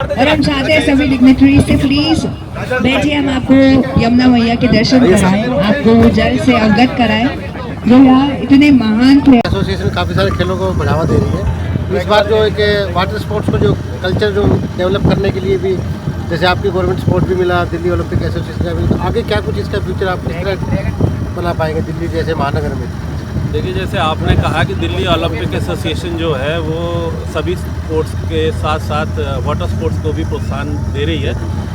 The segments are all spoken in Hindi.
और हम चाहते हैं सभी डिग्नेटरी से प्लीज बैठिए, हम आपको यमुना मैया के दर्शन कराएं, आपको जल से अवगत कराएं जो यहाँ इतने महान प्लेयर। एसोसिएशन काफ़ी सारे खेलों को बढ़ावा दे रही है। इस बार जो एक वाटर स्पोर्ट्स को जो कल्चर जो डेवलप करने के लिए भी, जैसे आपकी गवर्नमेंट स्पोर्ट भी मिला, दिल्ली ओलंपिक एसोसिएशन का भी, तो आगे क्या कुछ इसका फ्यूचर आप किस तरह बना पाएंगे दिल्ली जैसे महानगर में? देखिए, जैसे आपने कहा कि दिल्ली ओलंपिक एसोसिएशन जो है वो सभी स्पोर्ट्स के साथ साथ वाटर स्पोर्ट्स को भी प्रोत्साहन दे रही है,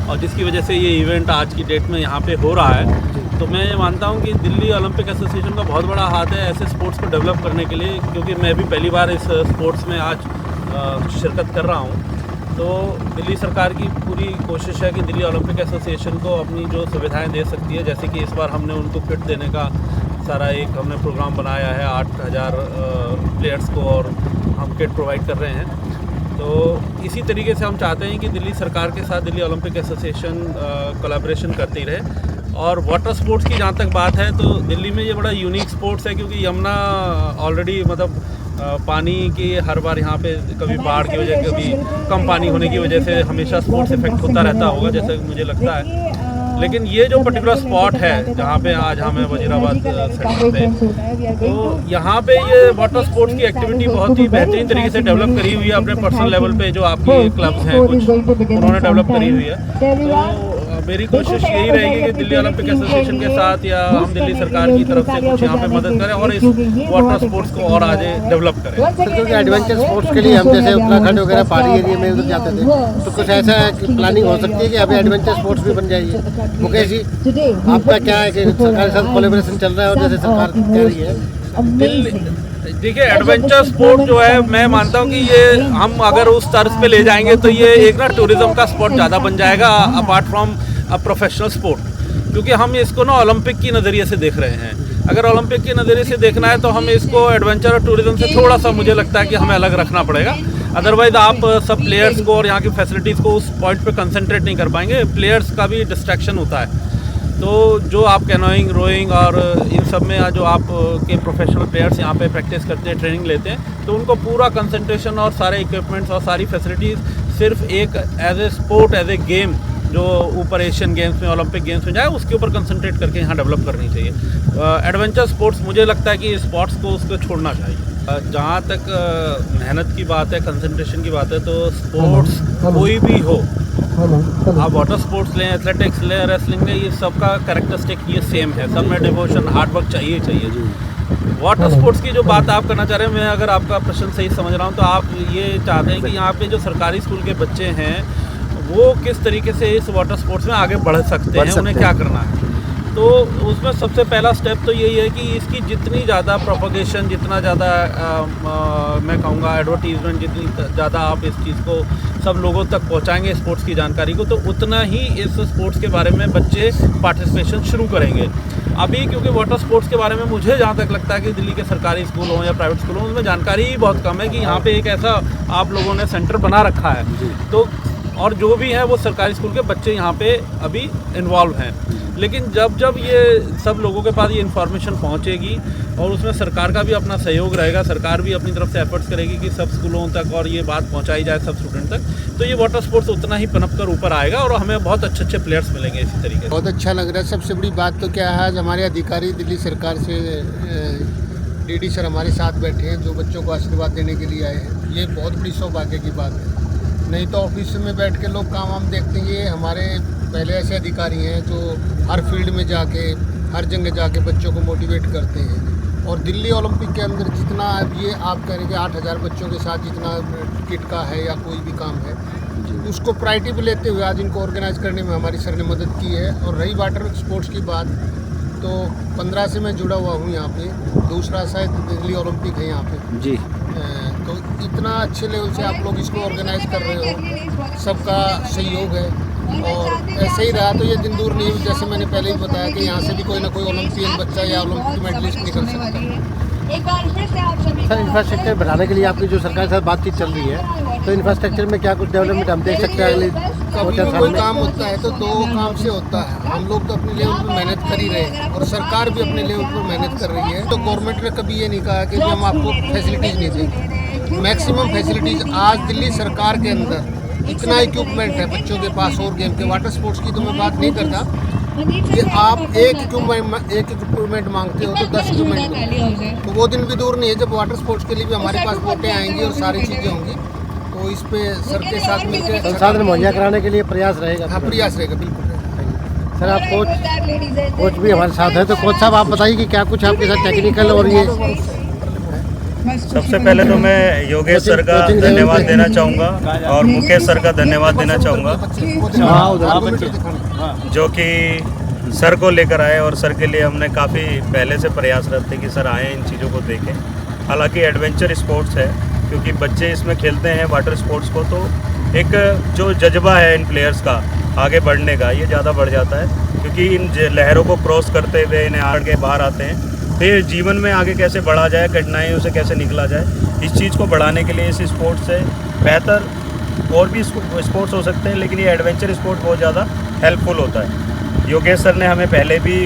और जिसकी वजह से ये इवेंट आज की डेट में यहाँ पे हो रहा है। तो मैं मानता हूँ कि दिल्ली ओलंपिक एसोसिएशन का बहुत बड़ा हाथ है ऐसे स्पोर्ट्स को डेवलप करने के लिए, क्योंकि मैं भी पहली बार इस स्पोर्ट्स में आज शिरकत कर रहा हूँ। तो दिल्ली सरकार की पूरी कोशिश है कि दिल्ली ओलंपिक एसोसिएशन को अपनी जो सुविधाएं दे सकती है, जैसे कि इस बार हमने उनको किट देने का सारा एक हमने प्रोग्राम बनाया है 8000 प्लेयर्स को, और हम किट प्रोवाइड कर रहे हैं। तो इसी तरीके से हम चाहते हैं कि दिल्ली सरकार के साथ दिल्ली ओलंपिक एसोसिएशन कोलैबोरेशन करती रहे। और वाटर स्पोर्ट्स की जहाँ तक बात है, तो दिल्ली में ये बड़ा यूनिक स्पोर्ट्स है, क्योंकि यमुना ऑलरेडी मतलब पानी की हर बार यहाँ पे कभी बाढ़ की वजह, कभी कम पानी होने की वजह से हमेशा स्पोर्ट्स इफेक्ट होता रहता होगा, जैसे मुझे लगता है। लेकिन ये जो पर्टिकुलर स्पॉट है जहाँ पे आज हमें वजीराबाद सेक्टर पे, तो यहाँ पे ये वाटर स्पोर्ट्स की एक्टिविटी बहुत ही बेहतरीन तरीके से डेवलप करी हुई है अपने पर्सनल लेवल पे। जो आपकी क्लब्स हैं कुछ, उन्होंने डेवलप करी हुई है। तो मेरी कोशिश यही रहेगी कि दिल्ली ओलंपिक एसोसिएशन के साथ या हम दिल्ली सरकार की तरफ से कुछ यहाँ पे मदद करें और इस वाटर स्पोर्ट्स को और आगे डेवलप करें। क्योंकि एडवेंचर स्पोर्ट्स के लिए हम जैसे उत्तराखंड वगैरह पहाड़ी एरिया में उधर जाते थे, तो कुछ ऐसा प्लानिंग हो सकती है कि अभी एडवेंचर स्पोर्ट्स भी बन जाएगी। मुकेश जी, आपका क्या है कि सरकार के साथ कोलैबोरेशन चल रहा है, और जैसे सरकार कह रही है? देखिए, एडवेंचर स्पोर्ट जो है, मैं मानता हूँ कि ये हम अगर उस तर्ज पे ले जाएंगे तो ये एक ना टूरिज्म का स्पॉट ज़्यादा बन जाएगा apart from a professional sport, क्योंकि हम इसको ना ओलंपिक की नज़रिए से देख रहे हैं। अगर ओलंपिक के नज़रिए से देखना है तो हमें इसको एडवेंचर और टूरिज्म से थोड़ा सा मुझे लगता है कि हमें अलग रखना पड़ेगा। अदरवाइज आप सब प्लेयर्स को और यहाँ की फैसिलिटीज़ को उस पॉइंट पे कंसंट्रेट नहीं कर पाएंगे। प्लेयर्स का भी डिस्ट्रैक्शन होता है। तो जो आप कैनोइंग, रोइंग और इन सब में जो आप के प्रोफेशनल प्लेयर्स यहाँ पे प्रैक्टिस करते हैं, ट्रेनिंग लेते हैं, तो उनको पूरा कंसंट्रेशन और सारे इक्विपमेंट्स और सारी फैसिलिटीज़ सिर्फ एक as a sport, as a game जो ऊपर एशियन गेम्स में, ओलंपिक गेम्स में जाए, उसके ऊपर कंसंट्रेट करके यहाँ डेवलप करनी चाहिए। एडवेंचर स्पोर्ट्स मुझे लगता है कि स्पोर्ट्स को उसको छोड़ना चाहिए। जहाँ तक मेहनत की बात है, कंसंट्रेशन की बात है, तो स्पोर्ट्स कोई भी हो, आप वाटर स्पोर्ट्स लें, एथलेटिक्स लें, रेसलिंग लें, ये सबका कैरेक्टरिस्टिक ये सेम है। सब में डिवोशन, हार्डवर्क चाहिए। वाटर स्पोर्ट्स की जो बात आप करना चाह रहे हैं, मैं अगर आपका प्रश्न सही समझ रहा हूँ, तो आप ये चाहते हैं कि यहाँ पे जो सरकारी स्कूल के बच्चे हैं वो किस तरीके से इस वाटर स्पोर्ट्स में आगे बढ़ सकते हैं, उन्हें क्या करना है। तो उसमें सबसे पहला स्टेप तो यही है कि इसकी जितनी ज़्यादा प्रोपगेशन, जितना ज़्यादा मैं कहूँगा एडवर्टीज़मेंट, जितनी ज़्यादा आप इस चीज़ को सब लोगों तक पहुँचाएंगे, स्पोर्ट्स की जानकारी को, तो उतना ही इस स्पोर्ट्स के बारे में बच्चे पार्टिसिपेशन शुरू करेंगे। अभी क्योंकि वाटर स्पोर्ट्स के बारे में मुझे जहाँ तक लगता है कि दिल्ली के सरकारी स्कूल हों या प्राइवेट स्कूल हों, उसमें जानकारी ही बहुत कम है कि यहाँ पे एक ऐसा आप लोगों ने सेंटर बना रखा है। तो और जो भी है वो सरकारी स्कूल के बच्चे यहाँ पे अभी इन्वॉल्व हैं। लेकिन जब ये सब लोगों के पास ये इन्फॉर्मेशन पहुँचेगी और उसमें सरकार का भी अपना सहयोग रहेगा, सरकार भी अपनी तरफ से एफर्ट्स करेगी कि सब स्कूलों तक और ये बात पहुँचाई जाए सब स्टूडेंट तक, तो ये वाटर स्पोर्ट्स उतना ही पनप कर ऊपर आएगा और हमें बहुत अच्छे प्लेयर्स मिलेंगे इसी तरीके से। बहुत अच्छा लग रहा है। सबसे बड़ी बात तो क्या है, आज हमारे अधिकारी दिल्ली सरकार से डीडी सर हमारे साथ बैठे हैं, जो बच्चों को आशीर्वाद देने के लिए आए हैं। ये बहुत बड़ी सौभाग्य की बात है। नहीं तो ऑफिस में बैठ के लोग काम वाम देखते हैं। ये हमारे पहले ऐसे अधिकारी हैं जो हर फील्ड में जाके, हर जगह जाके बच्चों को मोटिवेट करते हैं। और दिल्ली ओलंपिक के अंदर जितना ये आप कह रहे हैं 8000 बच्चों के साथ जितना किट का है या कोई भी काम है, उसको प्रायोरिटी पे लेते हुए आज इनको ऑर्गेनाइज करने में हमारी सर ने मदद की है। और रही वाटर स्पोर्ट्स की बात, तो 15 से मैं जुड़ा हुआ हूँ यहाँ पे। दूसरा शायद दिल्ली ओलंपिक है यहाँ पे जी। तो इतना अच्छे लेवल से आप लोग इसको ऑर्गेनाइज कर रहे हो, सबका सहयोग है। और ऐसे ही रहा तो ये दिन दूर नहीं, जैसे मैंने पहले ही बताया कि यहाँ से भी कोई ना कोई ओलंपियन बच्चा या ओलंपिक मेडलिस्ट निकल सकता है। सर, इंफ्रास्ट्रक्चर बढ़ाने के लिए आपकी जो सरकार के साथ बातचीत चल रही है, तो इंफ्रास्ट्रक्चर में क्या कुछ डेवलपमेंट हम देख सकते हैं? कभी भी कोई काम होता है तो दो काम से होता है। हम लोग तो अपने लेवल पर मेहनत कर ही रहे हैं और सरकार भी अपने लेवल पर मेहनत कर रही है। तो गवर्नमेंट ने कभी ये नहीं कहा कि हम आपको फैसिलिटीज़ नहीं देंगे। मैक्सिमम फैसिलिटीज़ आज दिल्ली सरकार के अंदर इतना इक्विपमेंट है बच्चों के पास और गेम के। वाटर स्पोर्ट्स की तो मैं बात नहीं करता कि आप एक इक्विपमेंट मांगते हो तो 10 इक्विपमेंट, तो वो दिन भी दूर नहीं है जब वाटर स्पोर्ट्स के लिए भी हमारे पास बोटें आएंगी और सारी चीज़ें होंगी। तो इस पे सर के साथ मिलकर संसाधन मुहैया कराने के लिए प्रयास रहेगा। हाँ, प्रयास रहेगा, बिल्कुल रहेगा। सर आप कोच भी हमारे साथ है, तो कोच साहब आप बताइए कि क्या कुछ आपके साथ टेक्निकल और ये। सबसे पहले तो मैं योगेश सर का धन्यवाद देना चाहूँगा और मुकेश सर का धन्यवाद देना चाहूँगा, जो कि सर को लेकर आए और सर के लिए हमने काफ़ी पहले से प्रयासरत थे कि सर आए इन चीज़ों को देखें। हालांकि एडवेंचर स्पोर्ट्स है, क्योंकि बच्चे इसमें खेलते हैं वाटर स्पोर्ट्स को, तो एक जो जज्बा है इन प्लेयर्स का आगे बढ़ने का, ये ज़्यादा बढ़ जाता है। क्योंकि इन लहरों को क्रॉस करते हुए इन्हें आड़ के बाहर आते हैं, फिर जीवन में आगे कैसे बढ़ा जाए, कठिनाइयों से कैसे निकला जाए, इस चीज़ को बढ़ाने के लिए इस स्पोर्ट्स से बेहतर और भी स्पोर्ट्स हो सकते हैं, लेकिन ये एडवेंचर स्पोर्ट बहुत ज़्यादा हेल्पफुल होता है। योगेश सर ने हमें पहले भी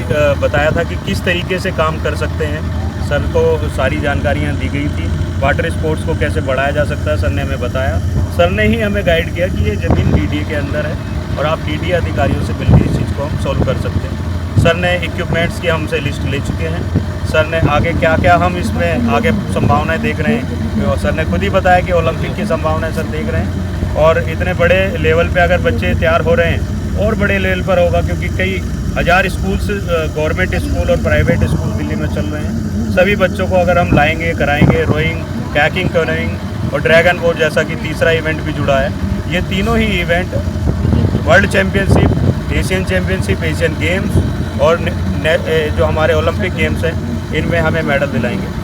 बताया था कि किस तरीके से काम कर सकते हैं। सर को सारी जानकारियाँ दी गई थी, वाटर स्पोर्ट्स को कैसे बढ़ाया जा सकता है, सर ने हमें बताया। सर ने ही हमें गाइड किया कि ये ज़मीन डीडीए के अंदर है और आप डीडीए अधिकारियों से मिलकर इस चीज़ को हम सॉल्व कर सकते हैं। सर ने इक्विपमेंट्स की हमसे लिस्ट ले चुके हैं। सर ने आगे क्या क्या हम इसमें आगे संभावनाएं देख रहे हैं, और सर ने खुद ही बताया कि ओलंपिक की संभावनाएं सर देख रहे हैं। और इतने बड़े लेवल पे अगर बच्चे तैयार हो रहे हैं और बड़े लेवल पर होगा, क्योंकि कई हज़ार स्कूल्स, गवर्नमेंट स्कूल और प्राइवेट स्कूल दिल्ली में चल रहे हैं। सभी बच्चों को अगर हम लाएंगे, कराएंगे, रोइंग, कैकिंग, कैनोइंग और ड्रैगन बोट जैसा कि तीसरा इवेंट भी जुड़ा है, ये तीनों ही event world championship, Asian championship, Asian games और जो हमारे ओलंपिक गेम्स हैं, इनमें हमें मेडल दिलाएंगे।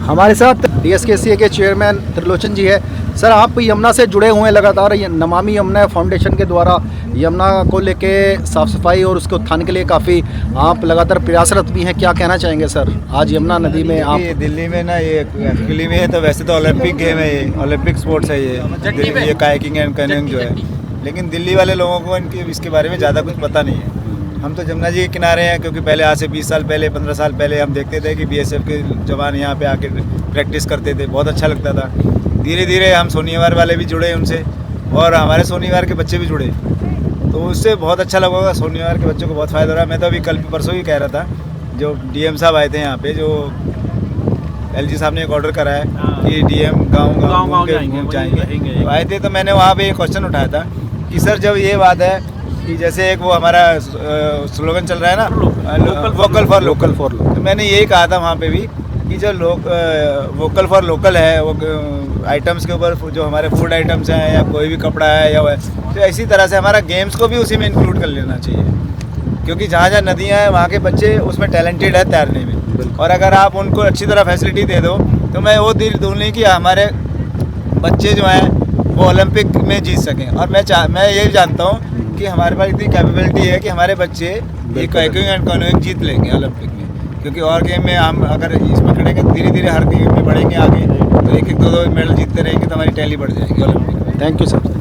हमारे साथ DSKCA के चेयरमैन त्रिलोचन जी है। सर आप यमुना से जुड़े हुए हैं लगातार, नमामि यमुना फाउंडेशन के द्वारा यमुना को लेके साफ़ सफाई और उसके उत्थान के लिए काफ़ी आप लगातार प्रयासरत भी हैं। क्या कहना चाहेंगे सर आज यमुना नदी में आप? दिल्ली में ना ये एक्चुअली में है, तो वैसे तो ओलंपिक गेम है, ये ओलंपिक स्पोर्ट्स है ये कायाकिंग एंड कैनोइंग जो है, लेकिन दिल्ली वाले लोगों को इनके इसके बारे में ज़्यादा कुछ पता नहीं है। हम तो जमुना जी के किनारे हैं, क्योंकि पहले आज से 20 साल पहले, 15 साल पहले हम देखते थे कि BSF के जवान यहाँ पे आके प्रैक्टिस करते थे, बहुत अच्छा लगता था। धीरे धीरे हम सोनीवार वाले भी जुड़े उनसे, और हमारे सोनीवार के बच्चे भी जुड़े, तो उससे बहुत अच्छा लगा। सोनीवार के बच्चों को बहुत फ़ायदा हो रहा है। मैं तो अभी कल परसों ही कह रहा था, जो DM साहब आए थे यहाँ पे, जो LG साहब ने एक ऑर्डर करा है कि DM गाँव जाएंगे, आए थे, तो मैंने वहाँ पर एक क्वेश्चन उठाया था कि सर जब ये बात है कि जैसे एक वो हमारा स्लोगन चल रहा है ना, वोकल फॉर लोकल, तो मैंने यही कहा था वहाँ पे भी कि जो लोग वोकल फॉर लोकल है, वो आइटम्स के ऊपर जो हमारे फूड आइटम्स हैं या कोई भी कपड़ा है या तो इसी तरह से हमारा गेम्स को भी उसी में इंक्लूड कर लेना चाहिए, क्योंकि जहाँ जहाँ नदियाँ हैं वहाँ के बच्चे उसमें टैलेंटेड है तैरने में, और अगर आप उनको अच्छी तरह फैसिलिटी दे दो तो मैं वो दिल दूँ कि हमारे बच्चे जो हैं वो ओलंपिक में जीत सकें। और मैं ये जानता हूँ कि हमारे पास इतनी कैपेबिलिटी है कि हमारे बच्चे ये कायाकिंग एंड कैनोइंग जीत लेंगे ओलंपिक में, क्योंकि और गेम में हम अगर इसमें खड़ेंगे धीरे धीरे हर गेम में बढ़ेंगे आगे, तो 1-2 मेडल जीतते रहेंगे तो हमारी टैली बढ़ जाएगी ओलंपिक में। Thank you sir.